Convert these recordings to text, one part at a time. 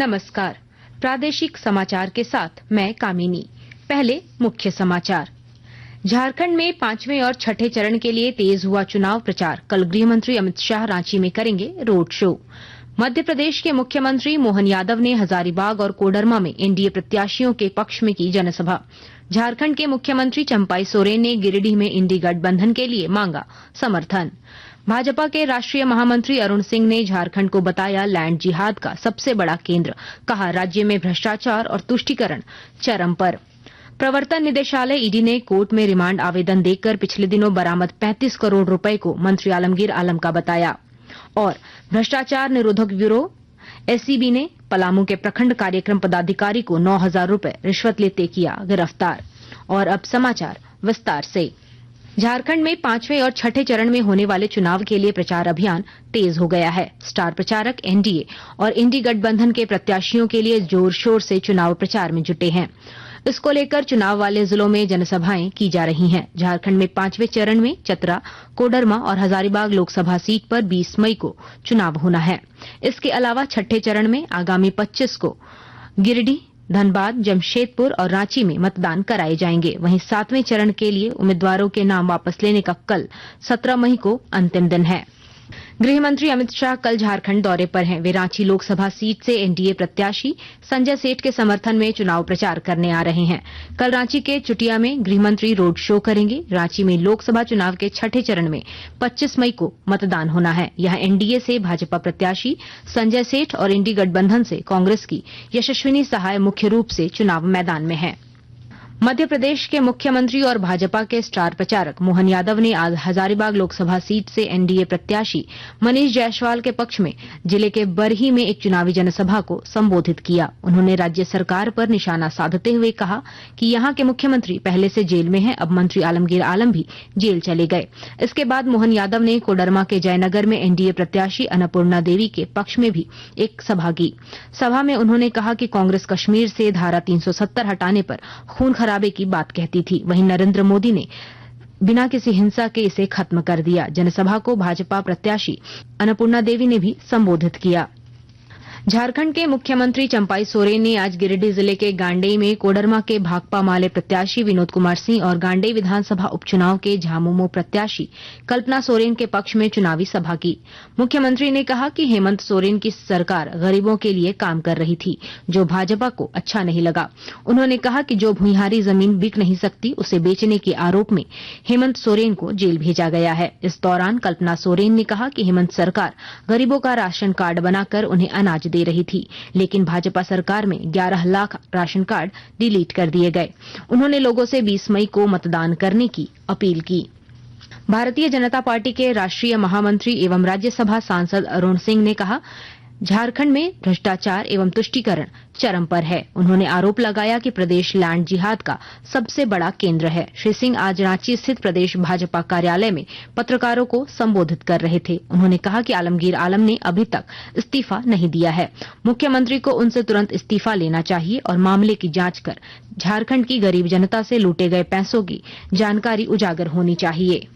नमस्कार। प्रादेशिक समाचार के साथ मैं कामिनी। पहले मुख्य समाचार। झारखंड में 5वें और छठे चरण के लिए तेज हुआ चुनाव प्रचार। कल गृह मंत्री अमित शाह रांची में करेंगे रोड शो। मध्य प्रदेश के मुख्यमंत्री मोहन यादव ने हजारीबाग और कोडरमा में एनडीए प्रत्याशियों के पक्ष में की जनसभा। झारखंड के मुख्यमंत्री चंपाई सोरेन ने गिरिडीह में इंडी गठबंधन के लिए मांगा समर्थन। भाजपा के राष्ट्रीय महामंत्री अरुण सिंह ने झारखंड को बताया लैंड जिहाद का सबसे बड़ा केंद्र। कहा राज्य में भ्रष्टाचार और तुष्टीकरण चरम पर। प्रवर्तन निदेशालय ईडी ने कोर्ट में रिमांड आवेदन देकर पिछले दिनों बरामद 35 करोड़ रुपए को मंत्री आलमगीर आलम का बताया। और भ्रष्टाचार निरोधक ब्यूरो एसीबी ने पलामू के प्रखंड कार्यक्रम पदाधिकारी को 9,000 रुपए रिश्वत लेते किया गिरफ्तार। और अब समाचार विस्तार से। झारखंड में 5वें और छठे चरण में होने वाले चुनाव के लिए प्रचार अभियान तेज हो गया है। स्टार प्रचारक एनडीए और इंडी गठबंधन के प्रत्याशियों के लिए जोर शोर से चुनाव प्रचार में जुटे हैं। इसको लेकर चुनाव वाले जिलों में जनसभाएं की जा रही हैं। झारखंड में 5वें चरण में चतरा, कोडरमा और हजारीबाग लोकसभा सीट पर 20 मई को चुनाव होना है। इसके अलावा छठे चरण में आगामी 25 को गिरिडीह, धनबाद, जमशेदपुर और रांची में मतदान कराए जाएंगे। वहीं 7वें चरण के लिए उम्मीदवारों के नाम वापस लेने का कल 17 मई को अंतिम दिन है। गृह मंत्री अमित शाह कल झारखंड दौरे पर हैं। वे रांची लोकसभा सीट से एनडीए प्रत्याशी संजय सेठ के समर्थन में चुनाव प्रचार करने आ रहे हैं। कल रांची के चुटिया में गृह मंत्री रोड शो करेंगे। रांची में लोकसभा चुनाव के छठे चरण में 25 मई को मतदान होना है। यहां एनडीए से भाजपा प्रत्याशी संजय सेठ और इंडी गठबंधन से कांग्रेस की यशस्विनी सहाय मुख्य रूप से चुनाव मैदान में हैं। मध्य प्रदेश के मुख्यमंत्री और भाजपा के स्टार प्रचारक मोहन यादव ने आज हजारीबाग लोकसभा सीट से एनडीए प्रत्याशी मनीष जायसवाल के पक्ष में जिले के बरही में एक चुनावी जनसभा को संबोधित किया। उन्होंने राज्य सरकार पर निशाना साधते हुए कहा कि यहां के मुख्यमंत्री पहले से जेल में हैं। अब मंत्री आलमगीर आलम भी जेल चले गए। इसके बाद मोहन यादव ने कोडरमा के जयनगर में एनडीए प्रत्याशी अन्नपूर्णा देवी के पक्ष में भी एक सभा की। सभा में उन्होंने कहा कि कांग्रेस कश्मीर से धारा 370 हटाने पर खून खराबे की बात कहती थी। वहीं नरेंद्र मोदी ने बिना किसी हिंसा के इसे खत्म कर दिया। जनसभा को भाजपा प्रत्याशी अन्नपूर्णा देवी ने भी संबोधित किया। झारखंड के मुख्यमंत्री चंपाई सोरेन ने आज गिरिडीह जिले के गांडेय में कोडरमा के भाकपा माले प्रत्याशी विनोद कुमार सिंह और गांडेय विधानसभा उपचुनाव के झामुमो प्रत्याशी कल्पना सोरेन के पक्ष में चुनावी सभा की। मुख्यमंत्री ने कहा कि हेमंत सोरेन की सरकार गरीबों के लिए काम कर रही थी, जो भाजपा को अच्छा नहीं लगा। उन्होंने कहा कि जो भूइंहारी जमीन बिक नहीं सकती, उसे बेचने के आरोप में हेमंत सोरेन को जेल भेजा गया है। इस दौरान कल्पना सोरेन ने कहा कि हेमंत सरकार गरीबों का राशन कार्ड बनाकर उन्हें अनाज दे रही थी, लेकिन भाजपा सरकार में 11 लाख राशन कार्ड डिलीट कर दिए गए। उन्होंने लोगों से 20 मई को मतदान करने की अपील की। भारतीय जनता पार्टी के राष्ट्रीय महामंत्री एवं राज्यसभा सांसद अरुण सिंह ने कहा झारखंड में भ्रष्टाचार एवं तुष्टीकरण चरम पर है। उन्होंने आरोप लगाया कि प्रदेश लैंड जिहाद का सबसे बड़ा केंद्र है। श्री सिंह आज रांची स्थित प्रदेश भाजपा कार्यालय में पत्रकारों को संबोधित कर रहे थे। उन्होंने कहा कि आलमगीर आलम ने अभी तक इस्तीफा नहीं दिया है। मुख्यमंत्री को उनसे तुरंत इस्तीफा लेना चाहिए और मामले की जांच कर झारखंड की गरीब जनता से लूटे गए पैसों की जानकारी उजागर होनी चाहिए।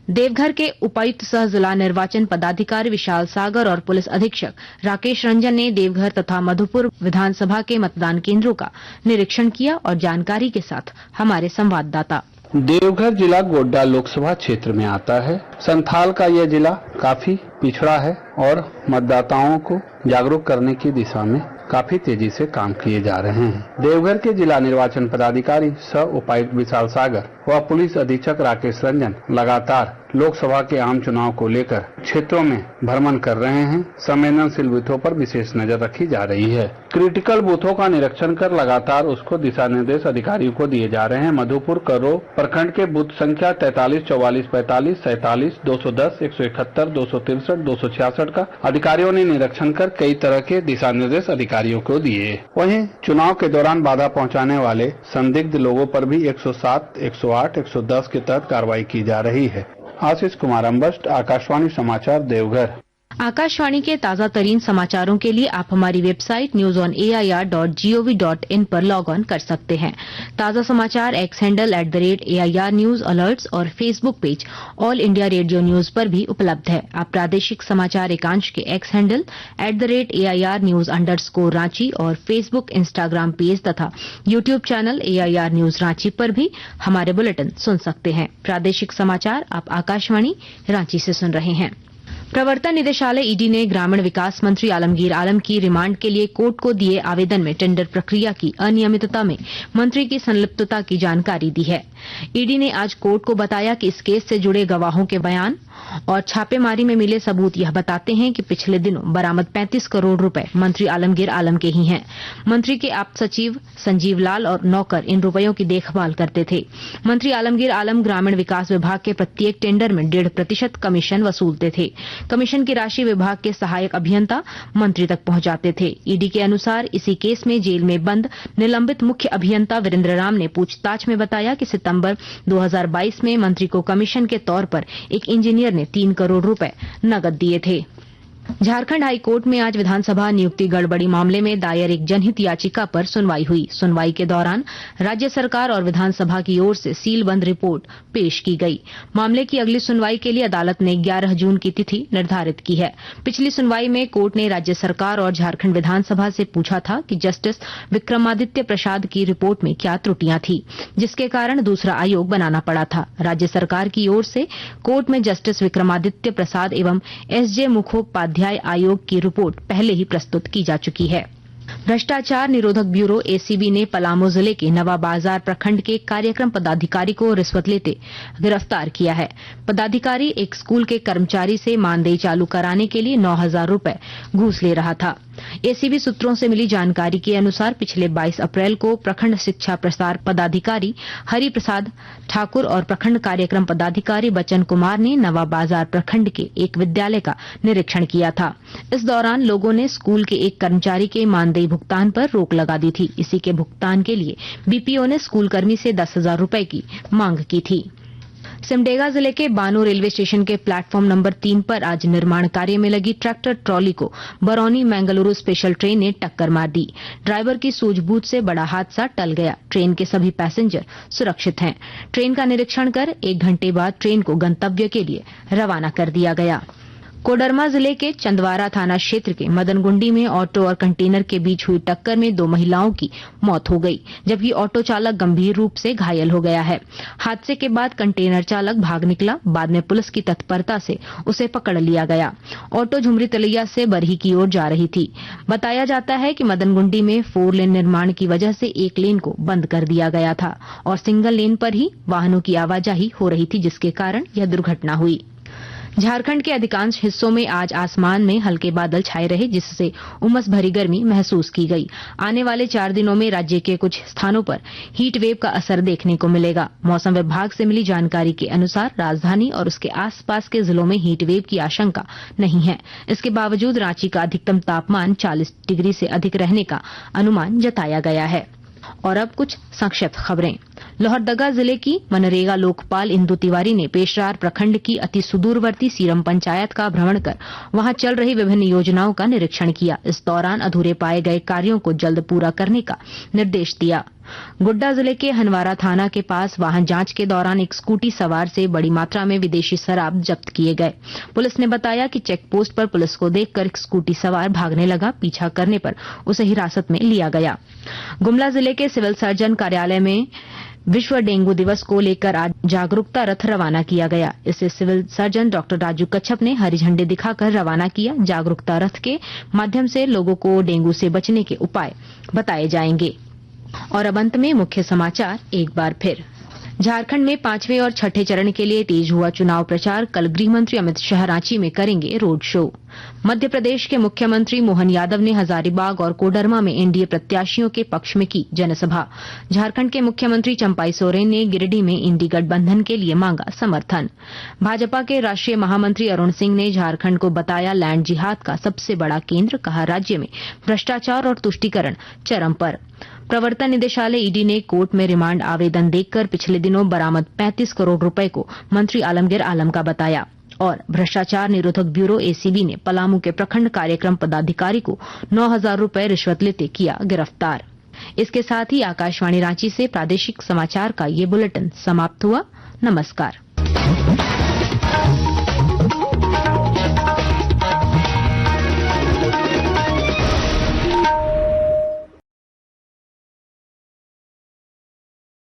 देवघर के उपायुक्त सह जिला निर्वाचन पदाधिकारी विशाल सागर और पुलिस अधीक्षक राकेश रंजन ने देवघर तथा मधुपुर विधानसभा के मतदान केंद्रों का निरीक्षण किया और जानकारी के साथ हमारे संवाददाता। देवघर जिला गोड्डा लोकसभा क्षेत्र में आता है। संथाल का यह जिला काफी पिछड़ा है और मतदाताओं को जागरूक करने की दिशा में काफी तेजी से काम किए जा रहे हैं। देवघर के जिला निर्वाचन पदाधिकारी सह उपायुक्त विशाल सागर व पुलिस अधीक्षक राकेश रंजन लगातार लोकसभा के आम चुनाव को लेकर क्षेत्रों में भ्रमण कर रहे हैं। संवेदनशील बूथों पर विशेष नजर रखी जा रही है। क्रिटिकल बूथों का निरीक्षण कर लगातार उसको दिशा निर्देश अधिकारियों को दिए जा रहे हैं। मधुपुर करो प्रखंड के बूथ संख्या 43, 44, 45, 47, 210, 171, 263, 266 का अधिकारियों ने निरीक्षण कर कई तरह के दिशा निर्देश अधिकारियों को दिए। वहीं चुनाव के दौरान बाधा पहुंचाने वाले संदिग्ध लोगों पर भी 107, 108, 110 के तहत कार्रवाई की जा रही है। आशीष कुमार अम्बस्ट, आकाशवाणी समाचार, देवघर। आकाशवाणी के ताजा तरीन समाचारों के लिए आप हमारी वेबसाइट newsonair.gov.in पर लॉग ऑन कर सकते हैं। ताजा समाचार X handle @AIR news alerts और Facebook page all India radio news पर भी उपलब्ध है। आप प्रादेशिक समाचार एकांश के X handle @AIR news _Ranchi और फेसबुक, इंस्टाग्राम पेज तथा YouTube channel AIR news Ranchi पर भी हमारे बुलेटिन सुन सकते हैं। प्रादेशिक समाचार आप आकाशवाणी रांची से सुन रहे हैं। प्रवर्तन निदेशालय ईडी ने ग्रामीण विकास मंत्री आलमगीर आलम की रिमांड के लिए कोर्ट को दिए आवेदन में टेंडर प्रक्रिया की अनियमितता में मंत्री की संलिप्तता की जानकारी दी है। ईडी ने आज कोर्ट को बताया कि इस केस से जुड़े गवाहों के बयान और छापेमारी में मिले सबूत यह बताते हैं कि पिछले दिनों बरामद 35 करोड़ रुपए मंत्री आलमगीर आलम के ही हैं। मंत्री के आप्त सचिव संजीव लाल और नौकर इन रुपयों की देखभाल करते थे। मंत्री आलमगीर आलम ग्रामीण विकास विभाग के प्रत्येक टेंडर में 1.5% कमीशन वसूलते थे। कमीशन की राशि विभाग के सहायक अभियंता मंत्री तक पहुंचाते थे। ईडी के अनुसार इसी केस में जेल में बंद निलंबित मुख्य अभियंता वीरेंद्र राम ने पूछताछ में बताया कि सितंबर 2022 में मंत्री को कमीशन के तौर पर एक इंजीनियर ने 3 करोड़ रुपए नकद दिए थे। झारखंड हाईकोर्ट में आज विधानसभा नियुक्ति गड़बड़ी मामले में दायर एक जनहित याचिका पर सुनवाई हुई। सुनवाई के दौरान राज्य सरकार और विधानसभा की ओर से सीलबंद रिपोर्ट पेश की गई। मामले की अगली सुनवाई के लिए अदालत ने 11 जून की तिथि निर्धारित की है। पिछली सुनवाई में कोर्ट ने राज्य सरकार और झारखंड विधानसभा से पूछा था कि जस्टिस विक्रमादित्य प्रसाद की रिपोर्ट में क्या त्रुटियां थी, जिसके कारण दूसरा आयोग बनाना पड़ा था। राज्य सरकार की ओर से कोर्ट में जस्टिस विक्रमादित्य प्रसाद एवं SJ मुखोपाध्याय आयोग की रिपोर्ट पहले ही प्रस्तुत की जा चुकी है। भ्रष्टाचार निरोधक ब्यूरो ACB ने पलामू जिले के नवा बाजार प्रखंड के कार्यक्रम पदाधिकारी को रिश्वत लेते गिरफ्तार किया है। पदाधिकारी एक स्कूल के कर्मचारी से मानदेय चालू कराने के लिए 9,000 रुपए घूस ले रहा था। ACB सूत्रों से मिली जानकारी के अनुसार पिछले 22 अप्रैल को प्रखंड शिक्षा प्रसार पदाधिकारी हरि प्रसाद ठाकुर और प्रखंड कार्यक्रम पदाधिकारी बच्चन कुमार ने नवा बाजार प्रखंड के एक विद्यालय का निरीक्षण किया था। इस दौरान लोगों ने स्कूल के एक कर्मचारी के मानदेय भुगतान पर रोक लगा दी थी। इसी के भुगतान के लिए BPO ने स्कूल कर्मी से 10,000 रुपए की मांग की थी। सिमडेगा जिले के बानो रेलवे स्टेशन के प्लेटफॉर्म नंबर 3 पर आज निर्माण कार्य में लगी ट्रैक्टर ट्रॉली को बरौनी मंगलुरु स्पेशल ट्रेन ने टक्कर मार दी। ड्राइवर की सूझबूझ से बड़ा हादसा टल गया। ट्रेन के सभी पैसेंजर सुरक्षित हैं। ट्रेन का निरीक्षण कर 1 घंटे बाद ट्रेन को गंतव्य के लिए रवाना कर दिया गया। कोडरमा जिले के चंदवारा थाना क्षेत्र के मदनगुंडी में ऑटो और कंटेनर के बीच हुई टक्कर में 2 महिलाओं की मौत हो गई, जबकि ऑटो चालक गंभीर रूप से घायल हो गया है। हादसे के बाद कंटेनर चालक भाग निकला। बाद में पुलिस की तत्परता से उसे पकड़ लिया गया। ऑटो झुमरी तलैया से बरही की ओर जा रही थी। बताया जाता है कि मदनगुंडी में 4 लेन निर्माण की वजह से एक लेन को बंद कर दिया गया था और सिंगल लेन पर ही वाहनों की आवाजाही हो रही थी, जिसके कारण यह दुर्घटना हुई। झारखंड के अधिकांश हिस्सों में आज आसमान में हल्के बादल छाए रहे, जिससे उमस भरी गर्मी महसूस की गई। आने वाले 4 दिनों में राज्य के कुछ स्थानों पर हीट वेव का असर देखने को मिलेगा। मौसम विभाग से मिली जानकारी के अनुसार राजधानी और उसके आसपास के जिलों में हीट वेव की आशंका नहीं है। इसके बावजूद रांची का अधिकतम तापमान 40 डिग्री से अधिक रहने का अनुमान जताया गया है। और अब कुछ संक्षिप्त खबरें। लोहरदगा जिले की मनरेगा लोकपाल इंदु तिवारी ने पेशरार प्रखंड की अति सुदूरवर्ती सीरम पंचायत का भ्रमण कर वहां चल रही विभिन्न योजनाओं का निरीक्षण किया। इस दौरान अधूरे पाए गए कार्यों को जल्द पूरा करने का निर्देश दिया। गोड्डा जिले के हनवारा थाना के पास वाहन जांच के दौरान एक स्कूटी सवार से बड़ी मात्रा में विदेशी शराब जब्त किए गए। पुलिस ने बताया कि चेक पोस्ट पर पुलिस को देखकर एक स्कूटी सवार भागने लगा। पीछा करने पर उसे हिरासत में लिया गया। गुमला जिले के सिविल सर्जन कार्यालय में विश्व डेंगू दिवस को लेकर आज जागरूकता रथ रवाना किया गया। इसे सिविल सर्जन डॉक्टर राजू कच्छप ने हरी झंडी दिखाकर रवाना किया। जागरूकता रथ के माध्यम से लोगों को डेंगू से बचने के उपाय बताए जाएंगे। और अब अंत में मुख्य समाचार एक बार फिर। झारखंड में 5वें और 6ठे चरण के लिए तेज हुआ चुनाव प्रचार। कल गृह मंत्री अमित शाह रांची में करेंगे रोड शो। मध्य प्रदेश के मुख्यमंत्री मोहन यादव ने हजारीबाग और कोडरमा में एनडीए प्रत्याशियों के पक्ष में की जनसभा। झारखंड के मुख्यमंत्री चंपाई सोरेन ने गिरिडीह में इंडी गठबंधन के लिए मांगा समर्थन। भाजपा के राष्ट्रीय महामंत्री अरुण सिंह ने झारखंड को बताया लैंड जिहाद का सबसे बड़ा केंद्र। कहा राज्य में भ्रष्टाचार और तुष्टीकरण चरम पर। प्रवर्तन निदेशालय ईडी ने कोर्ट में रिमांड आवेदन देखकर पिछले दिनों बरामद 35 करोड़ रुपए को मंत्री आलमगीर आलम का बताया। और भ्रष्टाचार निरोधक ब्यूरो एसीबी ने पलामू के प्रखंड कार्यक्रम पदाधिकारी को 9,000 रुपए रिश्वत लेते किया गिरफ्तार। इसके साथ ही आकाशवाणी रांची से प्रादेशिक समाचार का ये बुलेटिन समाप्त हुआ। नमस्कार।